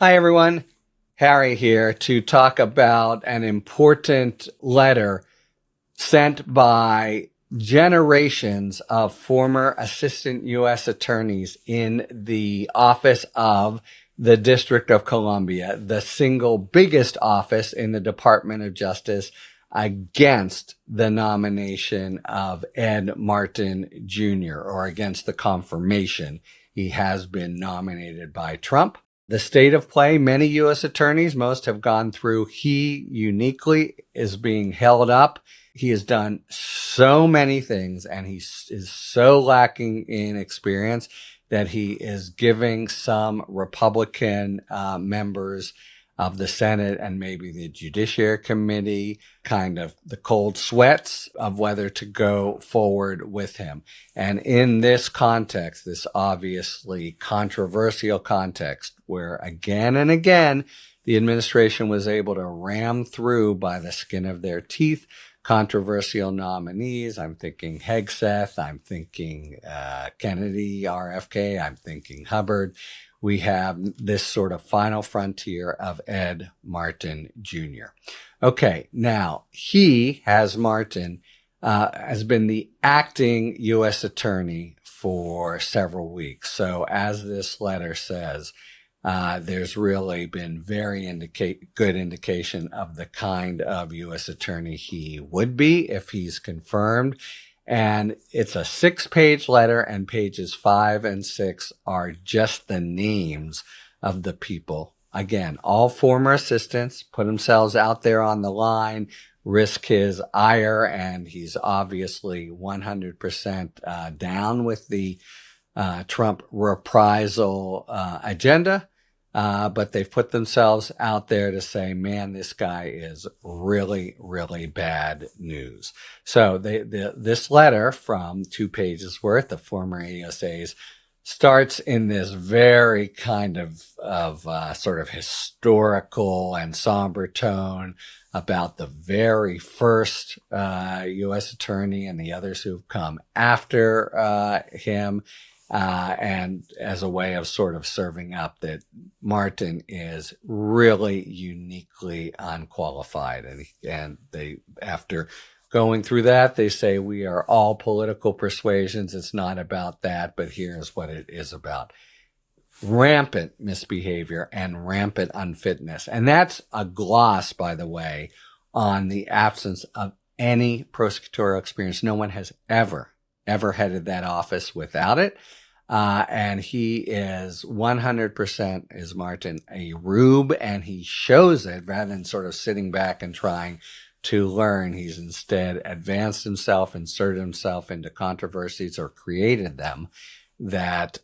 Hi, everyone. Harry here to talk about an important letter sent by generations of former assistant U.S. attorneys in the office of the District of Columbia, the single biggest office in the Department of Justice, against the nomination of Ed Martin Jr., or against the confirmation he has been nominated by Trump. The state of play, many U.S. attorneys, most have gone through. He uniquely is being held up. He has done so many things, and he is so lacking in experience that he is giving some Republican members of the Senate and maybe the Judiciary Committee kind of the cold sweats of whether to go forward with him. And in this context, this obviously controversial context where again and again, the administration was able to ram through by the skin of their teeth controversial nominees. I'm thinking Hegseth. I'm thinking Kennedy, RFK. I'm thinking Hubbard. We have this sort of final frontier of Ed Martin Jr. Okay, now Martin has been the acting U.S. attorney for several weeks. So as this letter says, there's really been very good indication of the kind of U.S. attorney he would be if he's confirmed. And it's a 6-page letter, and pages 5 and 6 are just the names of the people. Again, all former assistants put themselves out there on the line, risk his ire, and he's obviously 100% down with the Trump reprisal agenda. But they've put themselves out there to say, man, this guy is really, really bad news. So this letter from 2 pages worth of former ASAs starts in this very kind of sort of historical and somber tone about the very first U.S. attorney and the others who've come after him. And as a way of sort of serving up that Martin is really uniquely unqualified. And they, after going through that, they say we are all political persuasions. It's not about that, but here's what it is about. Rampant misbehavior and rampant unfitness. And that's a gloss, by the way, on the absence of any prosecutorial experience. No one has ever headed that office without it. And he is 100%, is Martin, a rube, and he shows it rather than sort of sitting back and trying to learn. He's instead advanced himself, inserted himself into controversies or created them that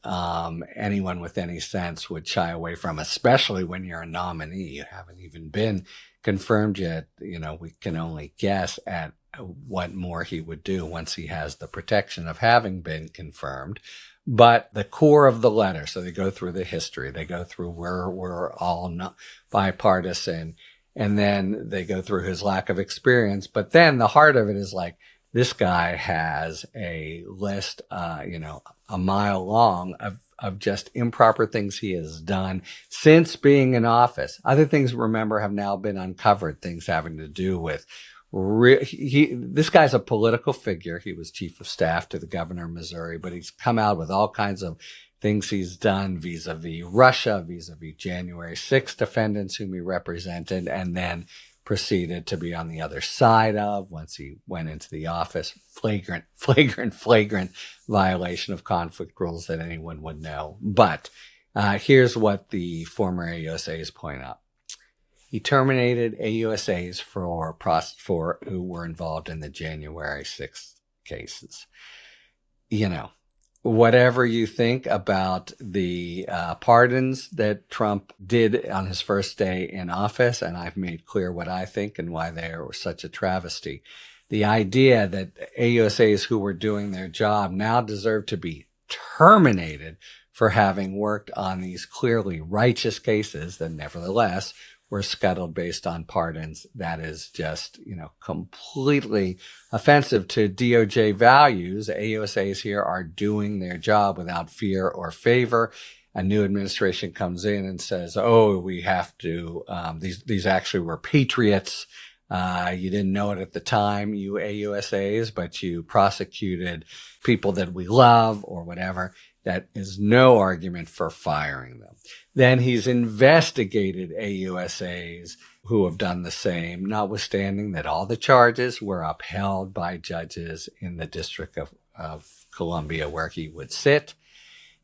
anyone with any sense would shy away from, especially when you're a nominee. You haven't even been confirmed yet. You know, we can only guess at what more he would do once he has the protection of having been confirmed. But the core of the letter, so they go through the history, they go through where we're all bipartisan, and then they go through his lack of experience. But then the heart of it is like, this guy has a list, a mile long of just improper things he has done since being in office. Other things, remember, have now been uncovered, things having to do with this guy's a political figure. He was chief of staff to the governor of Missouri, but he's come out with all kinds of things he's done vis-a-vis Russia, vis-a-vis January 6th defendants whom he represented, and then proceeded to be on the other side of once he went into the office. Flagrant violation of conflict rules that anyone would know. But here's what the former AUSAs point out. He terminated AUSAs for who were involved in the January 6th cases. You know, whatever you think about the pardons that Trump did on his first day in office, and I've made clear what I think and why they were such a travesty, the idea that AUSAs who were doing their job now deserve to be terminated for having worked on these clearly righteous cases that nevertheless were scuttled based on pardons. That is just, completely offensive to DOJ values. AUSAs here are doing their job without fear or favor. a new administration comes in and says, oh, we have to, these actually were patriots. You didn't know it at the time, you AUSAs, but you prosecuted people that we love or whatever. That is no argument for firing them. Then he's investigated AUSAs who have done the same, notwithstanding that all the charges were upheld by judges in the District of Columbia where he would sit.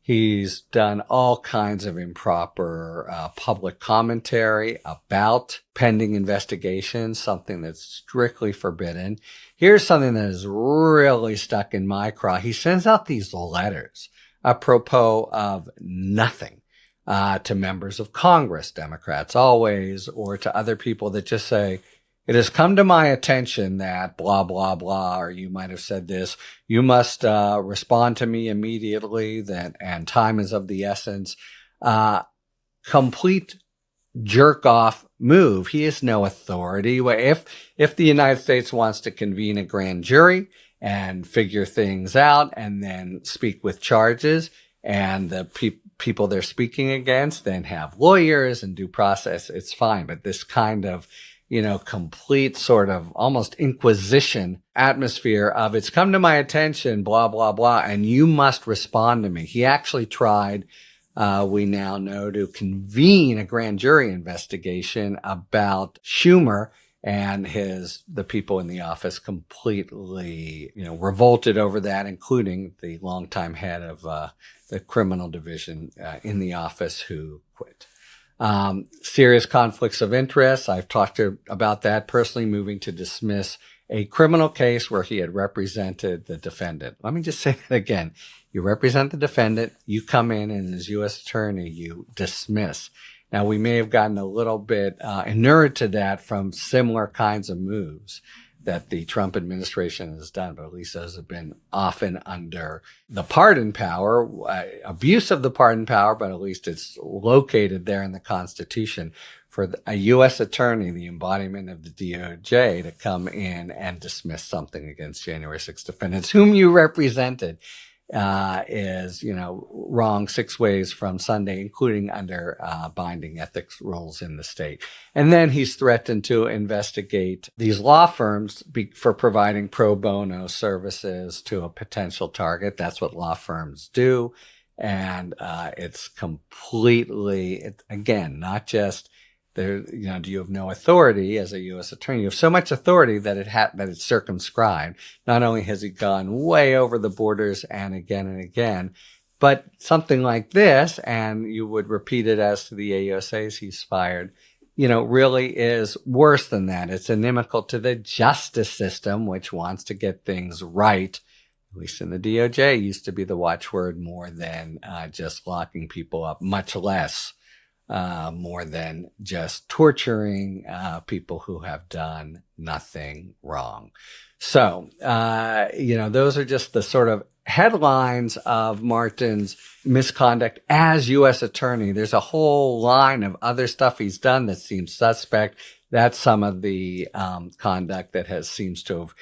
He's done all kinds of improper public commentary about pending investigations, something that's strictly forbidden. Here's something that is really stuck in my craw. He sends out these letters apropos of nothing to members of Congress, Democrats always, or to other people that just say, it has come to my attention that blah, blah, blah, or you might have said this, you must respond to me immediately, and time is of the essence. Complete jerk-off move. He has no authority. If the United States wants to convene a grand jury and figure things out and then speak with charges, and the people they're speaking against then have lawyers and due process, it's fine. But this kind of complete sort of almost inquisition atmosphere of it's come to my attention, blah, blah, blah, and you must respond to me. He actually tried, we now know, to convene a grand jury investigation about Schumer, and the people in the office completely, revolted over that, including the longtime head of the criminal division in the office who quit. Serious conflicts of interest. I've talked about that personally, moving to dismiss a criminal case where he had represented the defendant. Let me just say that again. You represent the defendant, you come in, and as U.S. attorney, you dismiss. Now, we may have gotten a little bit inured to that from similar kinds of moves that the Trump administration has done, but at least those have been often under the pardon power, abuse of the pardon power, but at least it's located there in the Constitution for a U.S. attorney, the embodiment of the DOJ, to come in and dismiss something against January 6th defendants, whom you represented, is, wrong 6 ways from Sunday, including under binding ethics rules in the state. And then he's threatened to investigate these law firms for providing pro bono services to a potential target. That's what law firms do. And it's completely, again, not just there, do you have no authority as a U.S. attorney? You have so much authority that it's circumscribed. Not only has he gone way over the borders and again, but something like this, and you would repeat it as to the AUSAs he's fired, really is worse than that. It's inimical to the justice system, which wants to get things right. At least in the DOJ, used to be the watchword more than just locking people up, much less more than just torturing people who have done nothing wrong. So, those are just the sort of headlines of Martin's misconduct as U.S. attorney. There's a whole line of other stuff he's done that seems suspect. That's some of the conduct that seems to have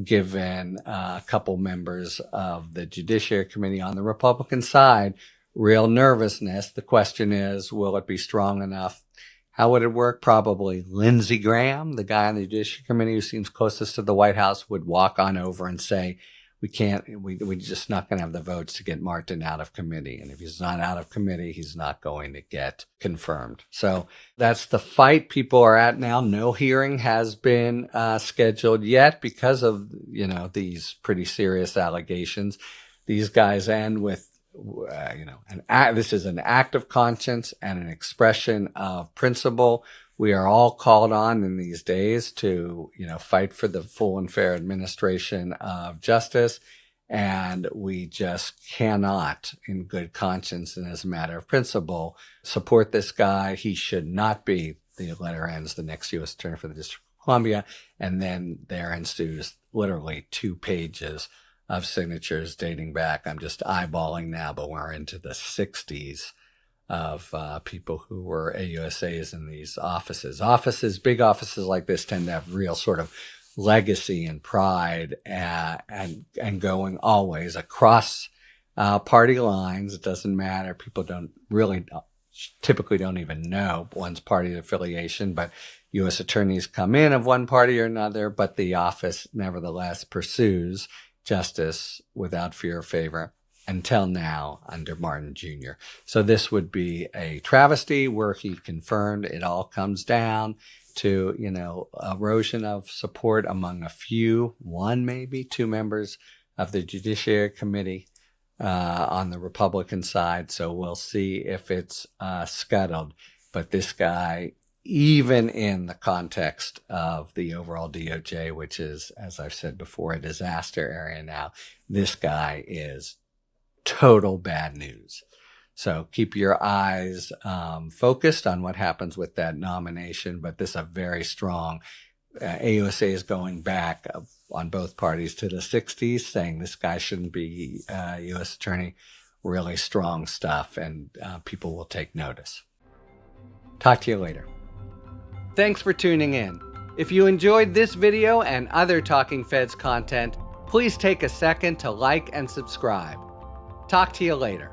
given a couple members of the Judiciary Committee on the Republican side real nervousness. The question is, will it be strong enough? How would it work? Probably Lindsey Graham, the guy on the Judiciary Committee who seems closest to the White House, would walk on over and say, we're just not going to have the votes to get Martin out of committee. And if he's not out of committee, he's not going to get confirmed. So that's the fight people are at now. No hearing has been scheduled yet because of, these pretty serious allegations. These guys end with, this is an act of conscience and an expression of principle. We are all called on in these days to, fight for the full and fair administration of justice. And we just cannot, in good conscience and as a matter of principle, support this guy. He should not be, the letter ends, the next U.S. Attorney for the District of Columbia. And then there ensues literally 2 pages of signatures dating back, I'm just eyeballing now, but we're into the 60s of people who were AUSAs in these offices. Big offices like this tend to have real sort of legacy and pride and going always across party lines. It doesn't matter. People typically don't even know one's party affiliation, but U.S. attorneys come in of one party or another, but the office nevertheless pursues justice without fear or favor until now under Martin Jr. So this would be a travesty where he confirmed it all comes down to, erosion of support among a few, one, maybe two members of the Judiciary Committee on the Republican side. So we'll see if it's scuttled. But this guy, even in the context of the overall DOJ, which is, as I've said before, a disaster area now, this guy is total bad news. So keep your eyes focused on what happens with that nomination. But this is a very strong AUSA is going back on both parties to the 60s, saying this guy shouldn't be U.S. attorney. Really strong stuff, and people will take notice. Talk to you later. Thanks for tuning in. If you enjoyed this video and other Talking Feds content, please take a second to like and subscribe. Talk to you later.